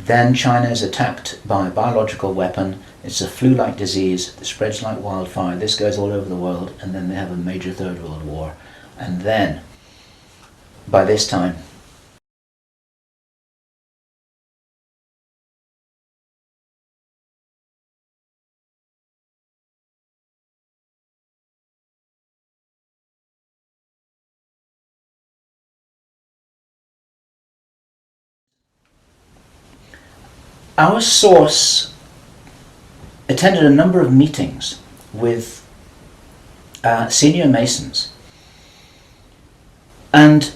Then China is attacked by a biological weapon. It's a flu-like disease that spreads like wildfire. This goes all over the world, and then they have a major Third World War. And then, by this time, our source attended a number of meetings with senior Masons, and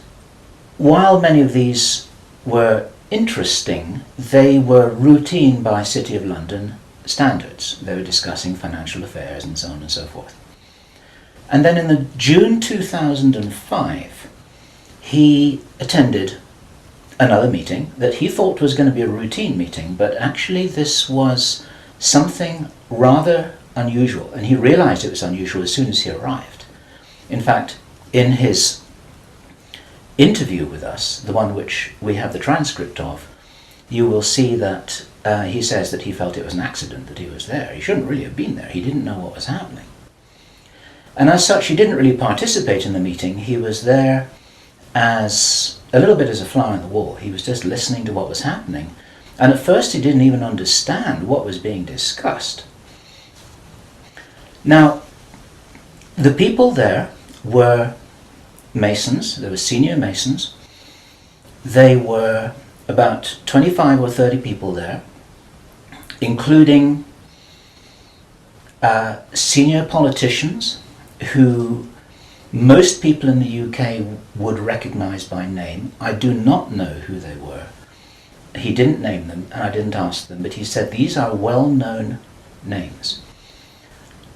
while many of these were interesting, they were routine by City of London standards. They were discussing financial affairs and so on and so forth. And then in the June 2005, he attended another meeting that he thought was going to be a routine meeting, but actually this was something rather unusual, and he realized it was unusual as soon as he arrived. In fact, in his interview with us, the one which we have the transcript of, you will see that he says that he felt it was an accident that he was there. He shouldn't really have been there. He didn't know what was happening. And as such, he didn't really participate in the meeting. He was there as a little bit as a fly on the wall. He was just listening to what was happening. And at first he didn't even understand what was being discussed. Now, the people there were Masons. There were senior Masons. They were about 25 or 30 people there, including senior politicians who most people in the UK would recognize by name. I do not know who they were. He didn't name them, and I didn't ask them, but he said these are well-known names.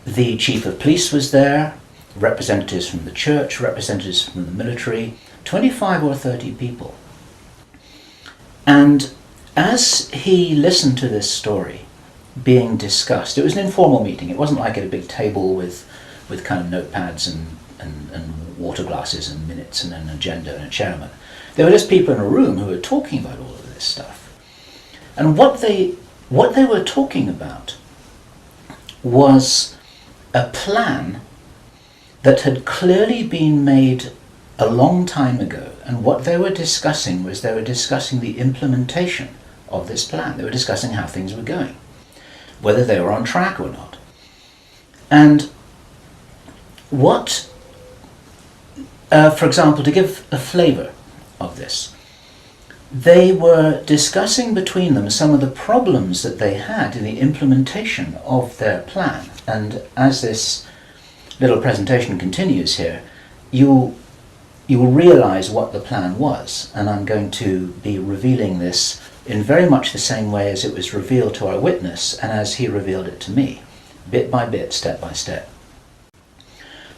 The chief of police was there, representatives from the church, representatives from the military, 25 or 30 people. And as he listened to this story being discussed, it was an informal meeting. It wasn't like at a big table with kind of notepads and water glasses and minutes and an agenda and a chairman. There were just people in a room who were talking about all of this stuff. And what they were talking about was a plan that had clearly been made a long time ago. And what they were discussing was they were discussing the implementation of this plan. They were discussing how things were going, whether they were on track or not. And what, for example, to give a flavour of this, they were discussing between them some of the problems that they had in the implementation of their plan. And as this little presentation continues here, you will realise what the plan was. And I'm going to be revealing this in very much the same way as it was revealed to our witness and as he revealed it to me, bit by bit, step by step.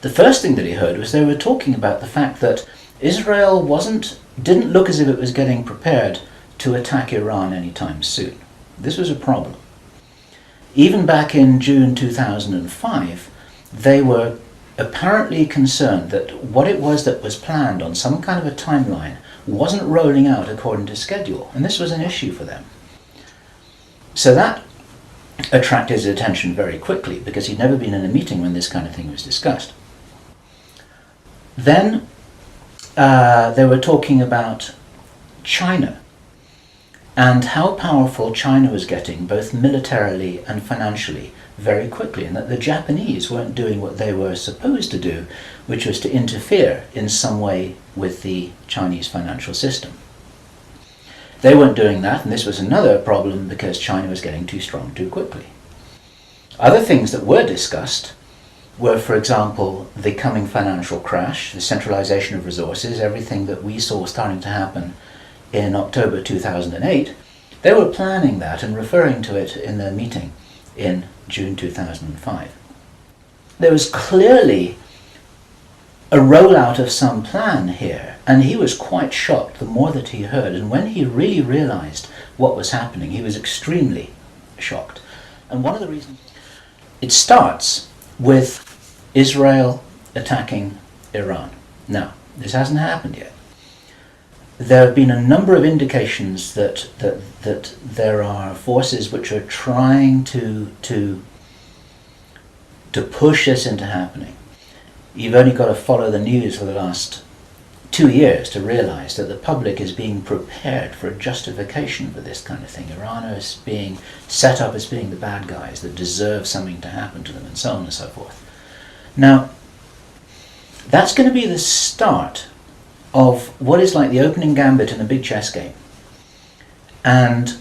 The first thing that he heard was they were talking about the fact that Israel didn't look as if it was getting prepared to attack Iran anytime soon. This was a problem. Even back in June 2005, they were apparently concerned that what it was that was planned on some kind of a timeline wasn't rolling out according to schedule, and this was an issue for them. So that attracted his attention very quickly, because he'd never been in a meeting when this kind of thing was discussed. Then they were talking about China and how powerful China was getting, both militarily and financially, very quickly, and that the Japanese weren't doing what they were supposed to do, which was to interfere in some way with the Chinese financial system. They weren't doing that, and this was another problem because China was getting too strong too quickly. Other things that were discussed were, for example, the coming financial crash, the centralization of resources, everything that we saw starting to happen in October 2008. They were planning that and referring to it in their meeting in June 2005. There was clearly a rollout of some plan here, and he was quite shocked the more that he heard, and when he really realized what was happening, he was extremely shocked. And one of the reasons it starts with Israel attacking Iran. Now, this hasn't happened yet. there have been a number of indications that there are forces which are trying to push this into happening. You've only got to follow the news for the last 2 years to realize that the public is being prepared for a justification for this kind of thing. Iran is being set up as being the bad guys that deserve something to happen to them, and so on and so forth. Now, that's going to be the start of what is like the opening gambit in a big chess game. And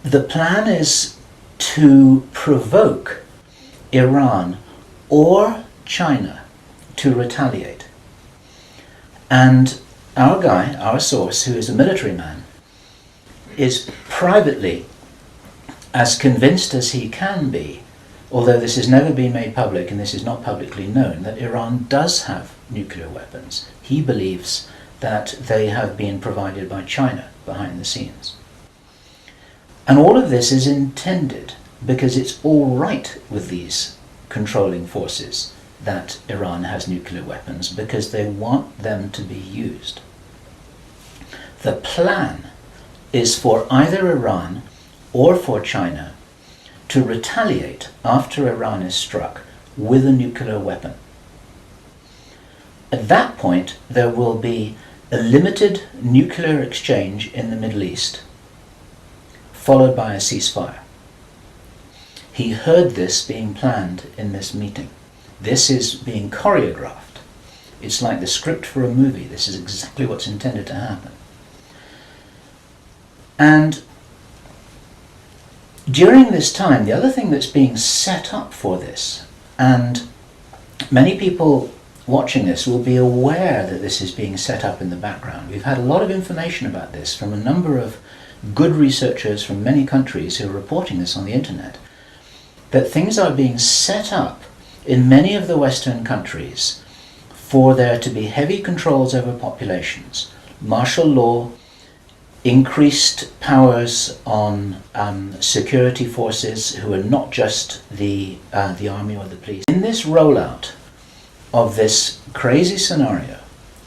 the plan is to provoke Iran or China to retaliate. And our guy, our source, who is a military man, is privately as convinced as he can be, although this has never been made public and this is not publicly known, that Iran does have nuclear weapons. He believes that they have been provided by China behind the scenes. And all of this is intended because it's all right with these controlling forces that Iran has nuclear weapons, because they want them to be used. The plan is for either Iran or for China to retaliate after Iran is struck with a nuclear weapon. At that point, there will be a limited nuclear exchange in the Middle East, followed by a ceasefire. He heard this being planned in this meeting. This is being choreographed. It's like the script for a movie. This is exactly what's intended to happen. And during this time, the other thing that's being set up for this, and many people watching this will be aware that this is being set up in the background. We've had a lot of information about this from a number of good researchers from many countries who are reporting this on the internet, that things are being set up in many of the Western countries for there to be heavy controls over populations, martial law, increased powers on security forces who are not just the army or the police. In this rollout of this crazy scenario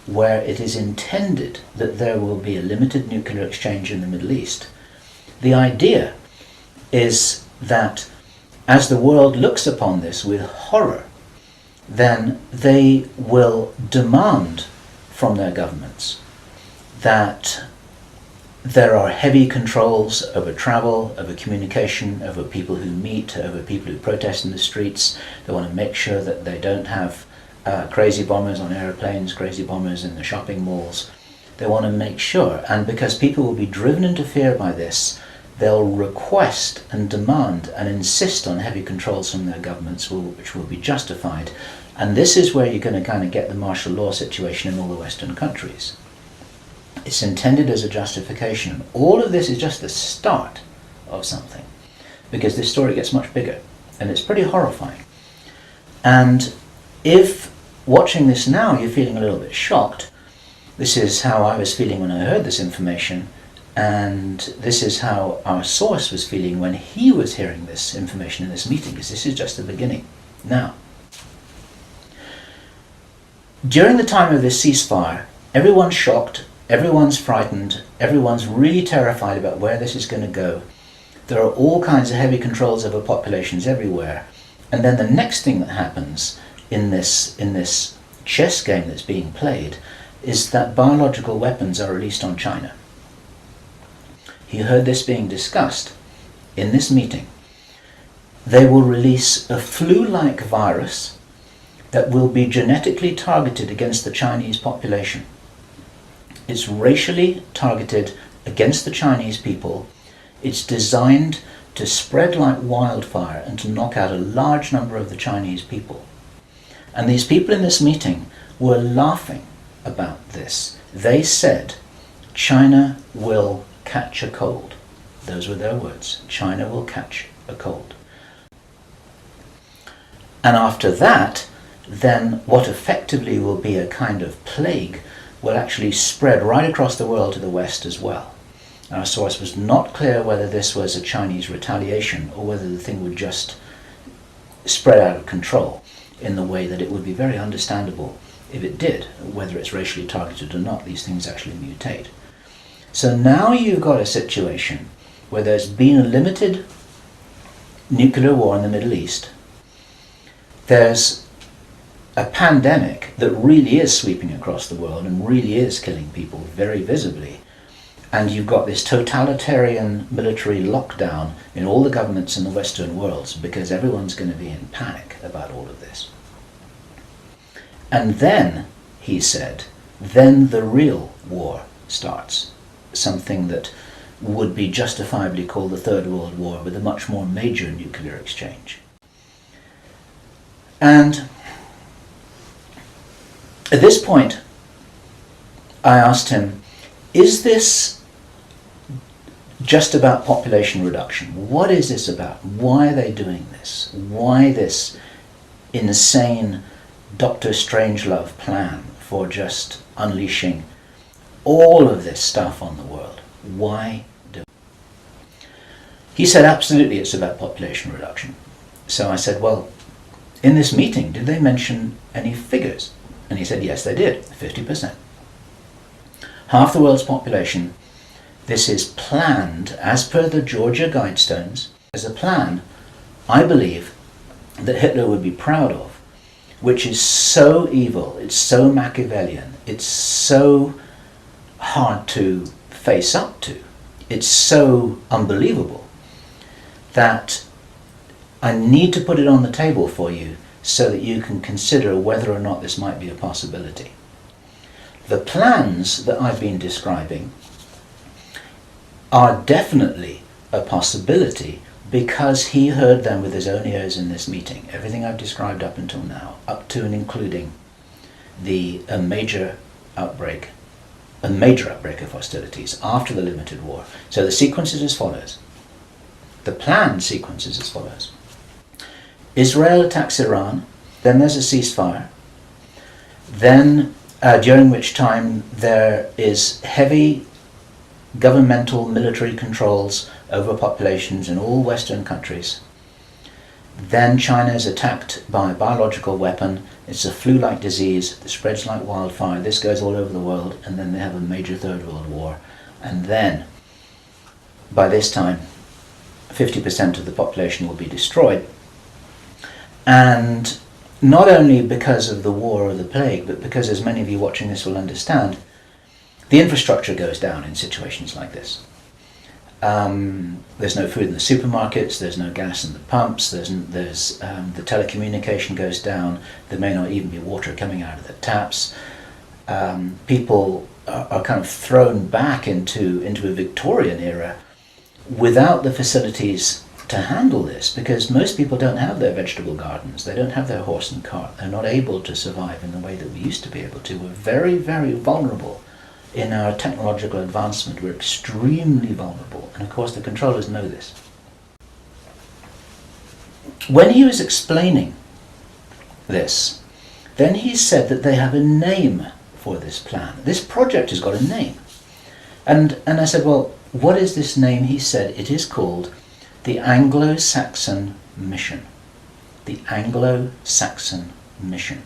where it is intended that there will be a limited nuclear exchange in the Middle East, the idea is that as the world looks upon this with horror, then they will demand from their governments that there are heavy controls over travel, over communication, over people who meet, over people who protest in the streets. They want to make sure that they don't have crazy bombers on airplanes, crazy bombers in the shopping malls. They want to make sure, and because people will be driven into fear by this, they'll request and demand and insist on heavy controls from their governments, which will be justified. And this is where you're going to kind of get the martial law situation in all the Western countries. It's intended as a justification. And all of this is just the start of something, because this story gets much bigger, and it's pretty horrifying. And if watching this now you're feeling a little bit shocked, this is how I was feeling when I heard this information, and this is how our source was feeling when he was hearing this information in this meeting, because this is just the beginning. Now, during the time of this ceasefire, everyone's shocked, everyone's frightened, everyone's really terrified about where this is going to go. There are all kinds of heavy controls over populations everywhere. And then the next thing that happens in this chess game that's being played is that biological weapons are released on China. He heard this being discussed in this meeting. They will release a flu-like virus that will be genetically targeted against the Chinese population. It's racially targeted against the Chinese people. It's designed to spread like wildfire and to knock out a large number of the Chinese people. And these people in this meeting were laughing about this. They said, China will catch a cold. Those were their words. China will catch a cold. And after that, then what effectively will be a kind of plague will actually spread right across the world to the West as well. Our source was not clear whether this was a Chinese retaliation or whether the thing would just spread out of control in the way that it would be very understandable if it did, whether it's racially targeted or not. These things actually mutate. So now you've got a situation where there's been a limited nuclear war in the Middle East. There's a pandemic that really is sweeping across the world and really is killing people very visibly. And you've got this totalitarian military lockdown in all the governments in the Western worlds because everyone's going to be in panic about all of this. And then, he said, then the real war starts. Something that would be justifiably called the Third World War, with a much more major nuclear exchange. And at this point, I asked him, is this just about population reduction? What is this about? Why are they doing this? Why this insane Dr. Strangelove plan for just unleashing all of this stuff on the world? Why do it? He said, absolutely, it's about population reduction. So I said, well, in this meeting, did they mention any figures? And he said, yes, they did, 50%. Half the world's population. This is planned, as per the Georgia Guidestones, as a plan, I believe, that Hitler would be proud of, which is so evil, it's so Machiavellian, it's so hard to face up to, it's so unbelievable, that I need to put it on the table for you so that you can consider whether or not this might be a possibility. The plans that I've been describing are definitely a possibility because he heard them with his own ears in this meeting. Everything I've described up until now, up to and including a major outbreak of hostilities after the limited war. So the sequence is as follows. The planned sequence is as follows. Israel attacks Iran, then there's a ceasefire, then during which time there is heavy governmental military controls over populations in all Western countries. Then China is attacked by a biological weapon. It's a flu-like disease that spreads like wildfire. This goes all over the world, and then they have a major Third World War. And then, by this time, 50% of the population will be destroyed. And not only because of the war or the plague, but because, as many of you watching this will understand, the infrastructure goes down in situations like this. There's no food in the supermarkets, there's no gas in the pumps, the telecommunication goes down, there may not even be water coming out of the taps. People are kind of thrown back into a Victorian era without the facilities to handle this, because most people don't have their vegetable gardens, they don't have their horse and cart, they're not able to survive in the way that we used to be able to. We're very, very vulnerable in our technological advancement. We're extremely vulnerable, and of course the controllers know this. When he was explaining this, then he said that they have a name for this plan. This project has got a name. And I said, well, what is this name? He said, it is called the Anglo-Saxon Mission. The Anglo-Saxon Mission.